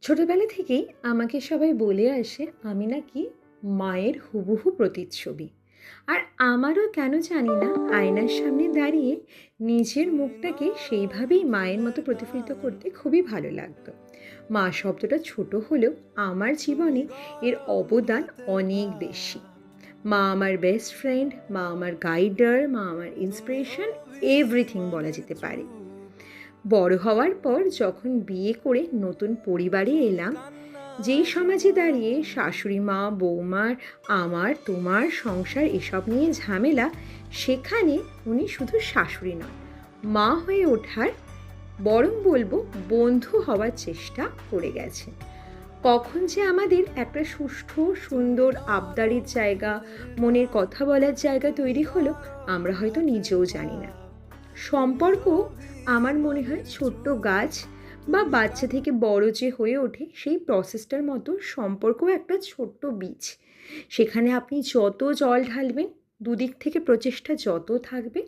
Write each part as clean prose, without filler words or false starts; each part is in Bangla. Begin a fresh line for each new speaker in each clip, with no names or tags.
ছোটবেলা থেকেই আমাকে সবাই বলে আসে আমি নাকি মায়ের হুবহু প্রতিচ্ছবি। আর আমারও কেন জানি না আয়নার সামনে দাঁড়িয়ে নিজের মুখটাকে সেইভাবেই মায়ের মতো প্রতিফলিত করতে খুবই ভালো লাগতো। মা শব্দটা ছোট হলেও আমার জীবনে এর অবদান অনেক বেশি। মা আমার বেস্ট ফ্রেন্ড, মা আমার গাইডার, মা আমার ইন্সপিরেশন, এভরিথিং বলা যেতে পারে। বড় হওয়ার পর যখন বিয়ে করে নতুন পরিবারে এলাম, যেই সমাজে দাঁড়িয়ে শাশুড়ি মা, বৌমার, আমার, তোমার সংসার এসব নিয়ে ঝামেলা, সেখানে উনি শুধু শাশুড়ি নয়, মা হয়ে ওঠার, বরং বলবো বন্ধু হওয়ার চেষ্টা করে গেছেন। কখন যে আমাদের একটা সুষ্ঠু সুন্দর আবদারের জায়গা, মনের কথা বলার জায়গা তৈরি হলো, আমরা হয়তো নিজেও জানি না। সম্পর্ক আমার মনে হয় ছোট্ট গাছ বা বাচ্চা থেকে বড় যে হয়ে ওঠে সেই প্রসেসটার মতো সম্পর্কও একটা ছোট্ট বীজ। সেখানে আপনি যত জল ঢালবেন, দুদিক থেকে প্রচেষ্টা যত থাকবে,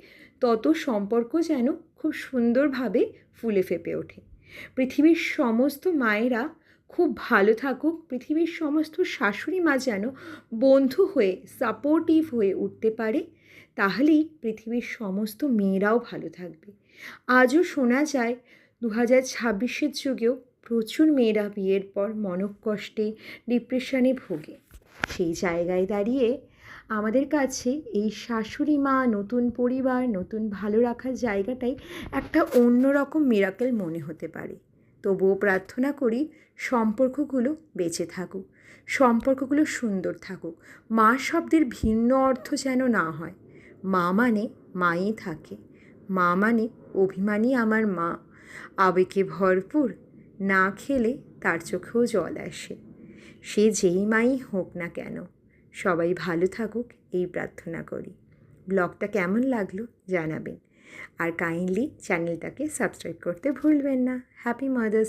তত সম্পর্ক যেন খুব সুন্দরভাবে ফুলে ফেঁপে ওঠে। পৃথিবীর সমস্ত মায়েরা খুব ভালো থাকুক, পৃথিবীর সমস্ত শাশুড়ি মা যেন বন্ধু হয়ে সাপোর্টিভ হয়ে উঠতে পারে, তাহলেই পৃথিবীর সমস্ত মেয়েরাও ভালো থাকবে। আজও শোনা যায় 2026-এর যুগেও প্রচুর মেয়েরা বিয়ের পর মনঃকষ্টে, ডিপ্রেশনে ভোগে। সেই জায়গায় দাঁড়িয়ে আমাদের কাছে এই শাশুড়ি মা, নতুন পরিবার, নতুন ভালো রাখার জায়গাটাই একটা অন্যরকম মিরাকেল মনে হতে পারে। তবুও প্রার্থনা করি সম্পর্কগুলো বেঁচে থাকুক, সম্পর্কগুলো সুন্দর থাকুক। মা শব্দের ভিন্ন অর্থ যেন না হয়। মা মানে মাই থাকে, মা মানে অভিমানী আমার মা, আবেগে ভরপুর, না খেলে তার চোখেও জল আসে। সে যেই মাই হোক না কেন, সবাই ভালো থাকুক এই প্রার্থনা করি। ব্লগটা কেমন লাগলো জানাবেন, আর কাইন্ডলি চ্যানেলটাকে সাবস্ক্রাইব করতে ভুলবেন না। Happy mother's